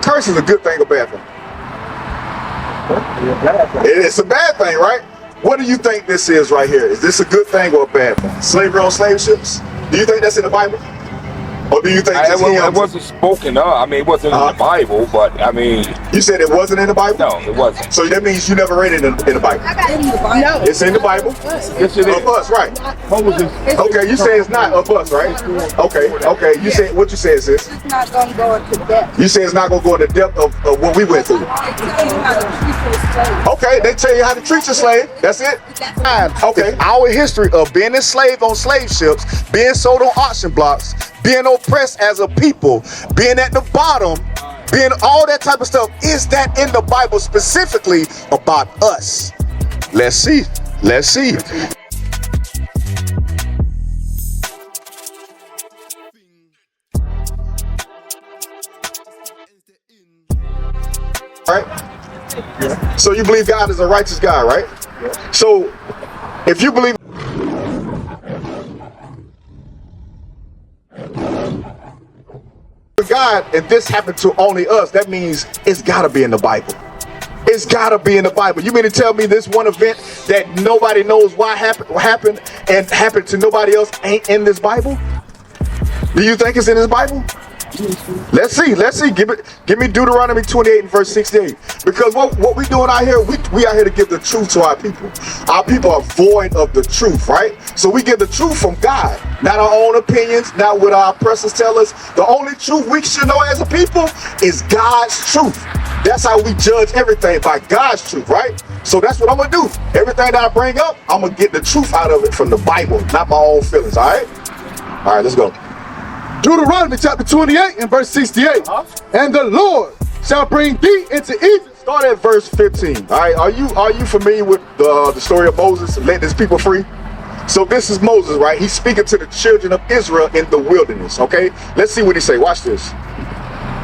curse is a good thing or bad thing? It's a bad thing, right? What do you think this is right here? Is this a good thing or a bad thing? Slavery on slave ships? Do you think that's in the Bible? Or do you think it wasn't spoken of? I mean, it wasn't in the Bible, but I mean... You said it wasn't in the Bible? No, it wasn't. So that means you never read it in the Bible? No. It's in the Bible? Yes, it is. Of us, right? Moses. Okay, you say it's not of us, right? Okay. You say what you said, sis? It's not going to go into depth. You say it's not going to go into depth of what we went through. Okay, they tell you how to treat your slave. That's it? Okay. Our history of being enslaved on slave ships, being sold on auction blocks, being oppressed as a people, being at the bottom, being all that type of stuff. Is that in the Bible specifically about us? Let's see. Let's see. Right? So you believe God is a righteous God, right? So if you believe God and this happened to only us, that means it's gotta be in the Bible. It's gotta be in the Bible. You mean to tell me this one event that nobody knows why happened and happened to nobody else ain't in this Bible? Do you think it's in this Bible? Let's see. Give me Deuteronomy 28 and verse 68. Because what we doing out here, we out here to give the truth to our people. Our people are void of the truth, right? So we give the truth from God, not our own opinions, not what our oppressors tell us. The only truth we should know as a people is God's truth. That's how we judge everything, by God's truth, right? So that's what I'm gonna do. Everything that I bring up, I'm gonna get the truth out of it from the Bible, not my own feelings, all right? All right, let's go. Deuteronomy chapter 28 and verse 68. And the Lord shall bring thee into Egypt. Start at verse 15. All right, are you familiar with the story of Moses letting his people free? So this is Moses, right? He's speaking to the children of Israel in the wilderness. Okay, let's see what he say. Watch this.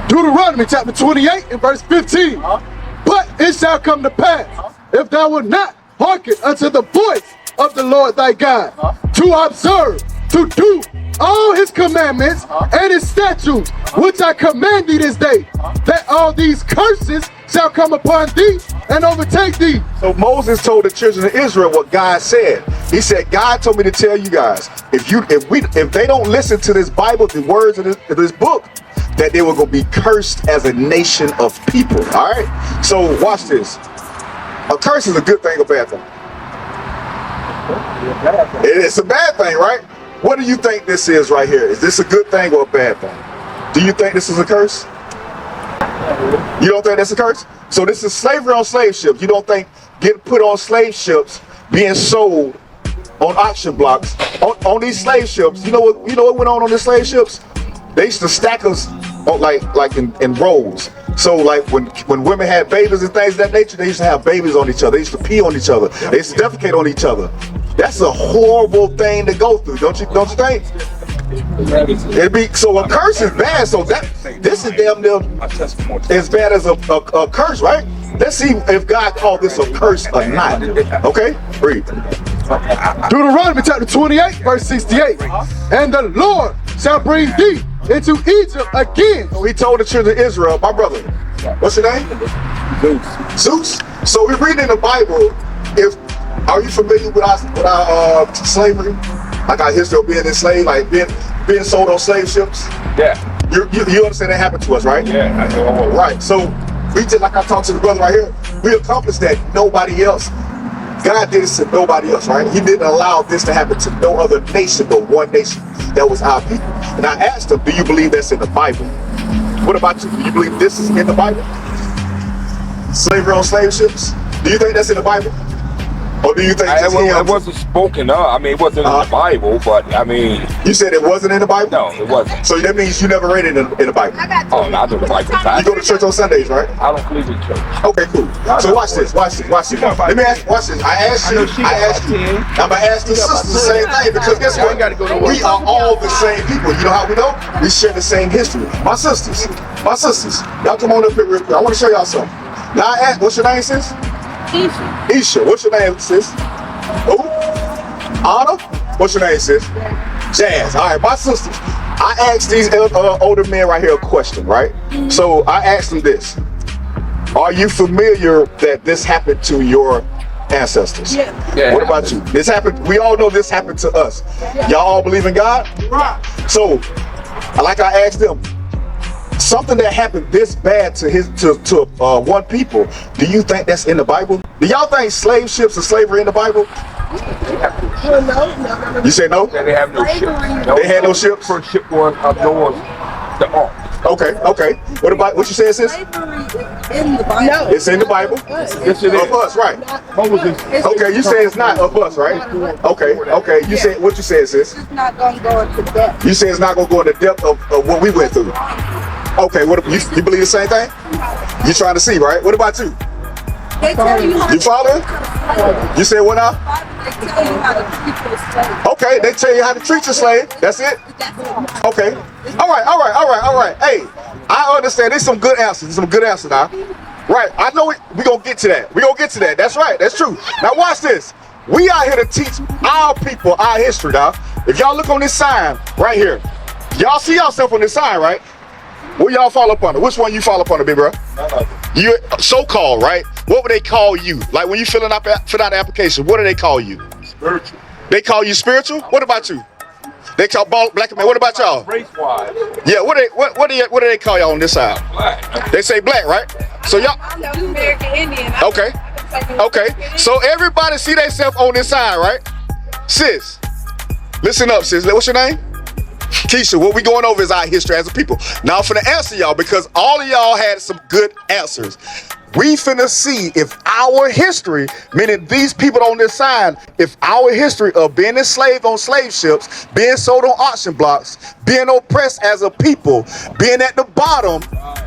Deuteronomy chapter 28 and verse 15. But it shall come to pass, if thou wilt not hearken unto the voice of the Lord thy God, to observe, to do all his commandments and his statutes, which I command thee this day, that all these curses shall come upon thee and overtake thee. So Moses told the children of Israel what God said. He said, God told me to tell you guys, if they don't listen to this Bible, the words of this book, that they were going to be cursed as a nation of people. All right. So watch this. A curse is a good thing or bad thing? It's a bad thing, right? What do you think this is right here? Is this a good thing or a bad thing? Do you think this is a curse? You don't think that's a curse? So this is slavery on slave ships. You don't think getting put on slave ships, being sold on auction blocks, on these slave ships, you know what went on these slave ships? They used to stack us on like in rows. So like when women had babies and things of that nature, they used to have babies on each other. They used to pee on each other. They used to defecate on each other. That's a horrible thing to go through, don't you think? It'd be, so a curse is bad. So this is damn near as bad as a curse, right? Let's see if God called this a curse or not. Okay, read. Deuteronomy chapter 28 verse 68. And the Lord shall bring thee into Egypt again. So he told the children of Israel, my brother, what's your name? Zeus. So we read in the Bible, are you familiar with our slavery? Like our history of being enslaved, like being sold on slave ships? Yeah. You understand that happened to us, right? Yeah, I know. Right. So we did, like I talked to the brother right here, we accomplished that. Nobody else. God did this to nobody else, right? He didn't allow this to happen to no other nation but one nation. That was our people. And I asked him, do you believe that's in the Bible? What about you? Do you believe this is in the Bible? Slavery on slave ships? Do you think that's in the Bible? Or do you think it wasn't spoken of? I mean, it wasn't in the Bible, but I mean... You said it wasn't in the Bible? No, it wasn't. So that means you never read it in the Bible? Oh, not in the Bible. You go to church on Sundays, right? I don't believe in church. Okay, cool. So watch this. Let me ask, watch this. I asked you. I'm going to ask the sisters the same thing, because guess what? We are all the same people. You know how we know? We share the same history. My sisters. Y'all come on up here real quick. I want to show y'all something. Now I ask, what's your name, sis? Isha. What's your name, sis? Who? Anna? What's your name, sis? Jazz. All right, my sisters. I asked these older men right here a question, right? So I asked them this. Are you familiar that this happened to your ancestors? Yeah. What about you? This happened, we all know this happened to us. Y'all all believe in God? So, like I asked them, something that happened this bad to one people, do you think that's in the Bible? Do y'all think slave ships and slavery in the Bible? No. You say no? They have no ships. They had no ships? First ship was of Noah's, the ark. Okay. What about what you said, sis? Slavery is in the Bible. No. It's in the Bible. Yes, it is. Of us, right? Moses. Okay, you say it's not of us, right? Okay. You said what you said, sis? It's not going to go into depth. You say it's not gonna go into depth of what we went through. Okay, what you believe the same thing? You trying to see, right? What about you? They tell you how You following? You said what now? They tell you how to treat your slave. Okay, they tell you how to treat your slave. That's it? Okay. All right. Hey, I understand. There's some good answers. Now. Right. I know we gonna get to that. That's right. That's true. Now watch this. We are here to teach our people our history now. If y'all look on this sign right here, y'all see yourself on this sign, right? What y'all fall up under? Which one you fall up under, big bro? You so-called, right? What would they call you? Like when you fill out the application, what do they call you? Spiritual. They call you spiritual? What about you? They call black man. What about y'all? Race-wise. Yeah, what do they call y'all on this side? Black. They say black, right? So y'all I'm American Indian. Okay. So everybody see themselves on this side, right? Sis, listen up, sis. What's your name? Keisha. What we going over is our history as a people. Now I'm finna answer y'all because all of y'all had some good answers. We finna see if our history, meaning these people on this sign, if our history of being enslaved on slave ships, being sold on auction blocks, being oppressed as a people, being at the bottom,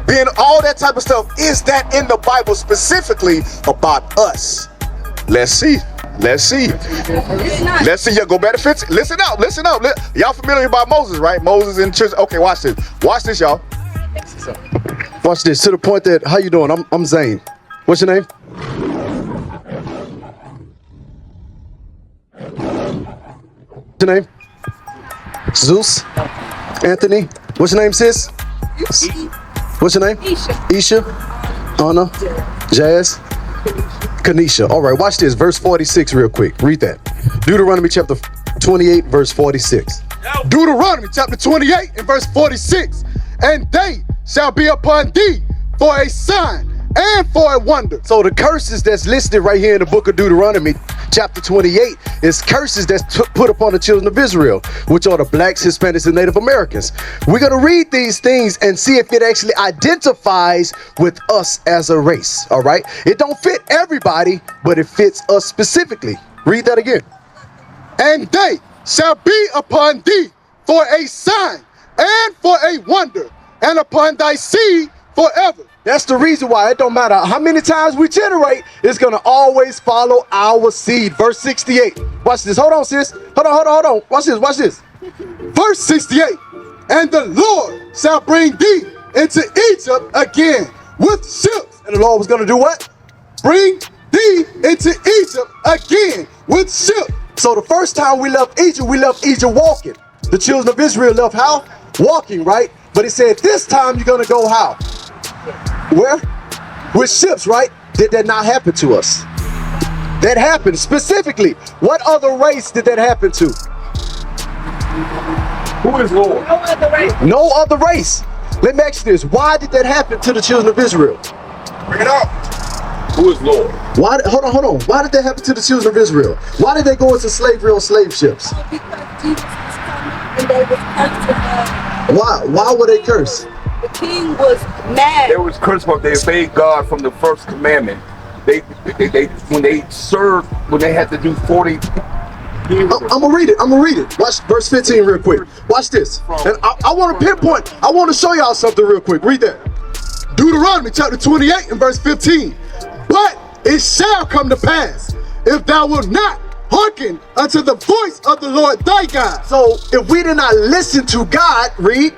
being all that type of stuff, is that in the Bible specifically about us? Let's see. Yeah, go back to 15. Listen up. Y'all familiar about Moses, right? Moses in church. Okay, watch this, y'all. Watch this, to the point that, how you doing? I'm Zane. What's your name? What's your name? Zeus? Anthony? What's your name, sis? What's your name? Isha? Anna? Jazz? Kanisha. All right, watch this. Verse 46 real quick. Read that. Deuteronomy chapter 28, verse 46. Deuteronomy chapter 28 and verse 46. And they shall be upon thee for a sign and for a wonder. So the curses that's listed right here in the book of Deuteronomy chapter 28 is curses that's put upon the children of Israel, which are the blacks, Hispanics, and Native Americans. We're going to read these things and see if it actually identifies with us as a race. All right. It don't fit everybody, but it fits us specifically. Read that again. And they shall be upon thee for a sign and for a wonder, and upon thy seed forever. That's the reason why it don't matter how many times we generate, it's gonna always follow our seed. Verse 68. Watch this. Hold on, sis. Hold on. Watch this. Verse 68. And the Lord shall bring thee into Egypt again with ships. And the Lord was gonna do what? Bring thee into Egypt again with ships. So the first time we left Egypt walking. The children of Israel left how? Walking, right? But it said this time you're gonna go how? Where? With ships, right? Did that not happen to us? That happened specifically. What other race did that happen to? Who is Lord? No other race. No other race. Let me ask you this. Why did that happen to the children of Israel? Bring it up. Who is Lord? Why? Hold on. Why did that happen to the children of Israel? Why did they go into slavery on slave ships? Because Jesus was coming and they was cursing. Why were they cursed? The king was mad. They was cursed, but they obeyed God from the first commandment. They when they had to do 40. I'm gonna read it. Watch verse 15 real quick. Watch this. And I want to pinpoint. I want to show y'all something real quick. Read that. Deuteronomy chapter 28 and verse 15. But it shall come to pass, if thou wilt not hearken unto the voice of the Lord thy God. So if we did not listen to God, read,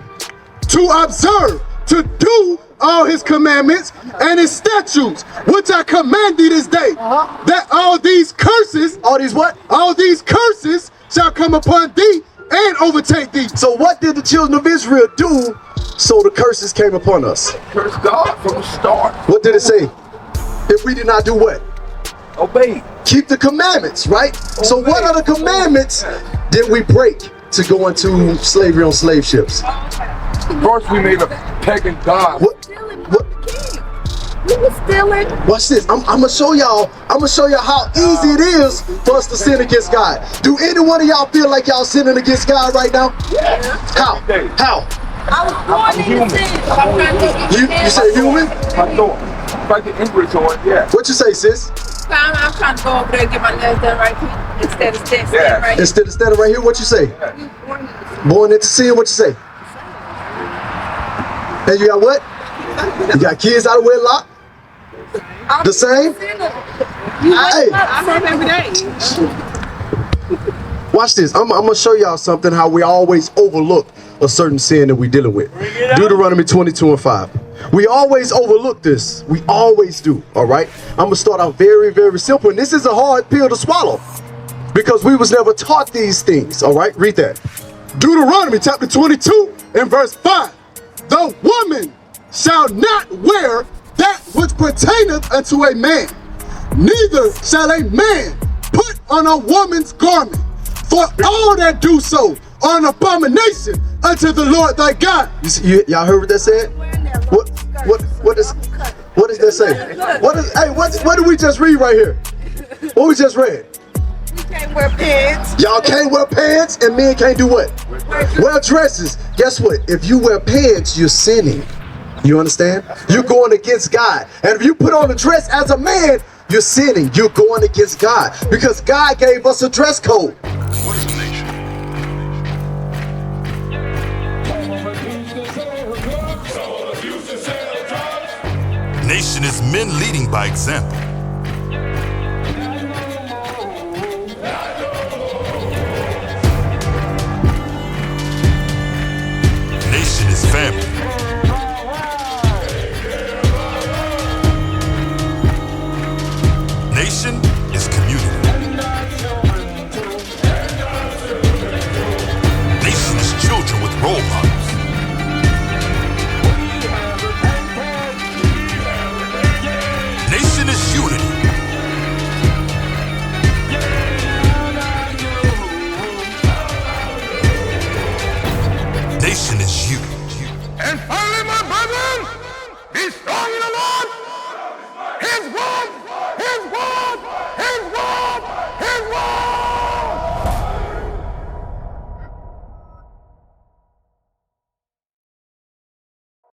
to observe, to do all his commandments and his statutes, which I command thee this day, that all these curses, all these curses shall come upon thee and overtake thee. So what did the children of Israel do so the curses came upon us? Curse God from the start. What did it say? If we did not do what? Obey. Keep the commandments, right? So what are the commandments did we break to go into slavery on slave ships? First, we made a pagan god. What? We were stealing. Watch this. I'm gonna show y'all how easy it is for us to sin against God. Do any one of y'all feel like y'all sinning against God right now? Yeah. How? How? I was born in sin. You say human? I know. If I get English on, yeah. What you say, sis? I'm trying to go over there and get my nails done right here instead of standing right here. Instead of right here, what you say? Born into sin, what you say? And you got what? You got kids out of wedlock? The same? Hey, watch this. I'm gonna show y'all something how we always overlook a certain sin that we're dealing with. Deuteronomy 22:5. We always overlook this. We always do. All right. I'm gonna start out very, very simple, and this is a hard pill to swallow because we was never taught these things. All right. Read that. Deuteronomy chapter 22 and verse 5. The woman shall not wear that which pertaineth unto a man, neither shall a man put on a woman's garment, for all that do so are an abomination unto the Lord thy God. Y'all heard what that said? What does that say? What did we just read right here? What we just read? You can't wear pants. Y'all can't wear pants, and men can't do what? Wear dresses. Guess what? If you wear pants, you're sinning. You understand? You're going against God. And if you put on a dress as a man, you're sinning. You're going against God because God gave us a dress code. What is the nation? Nation is men leading by example.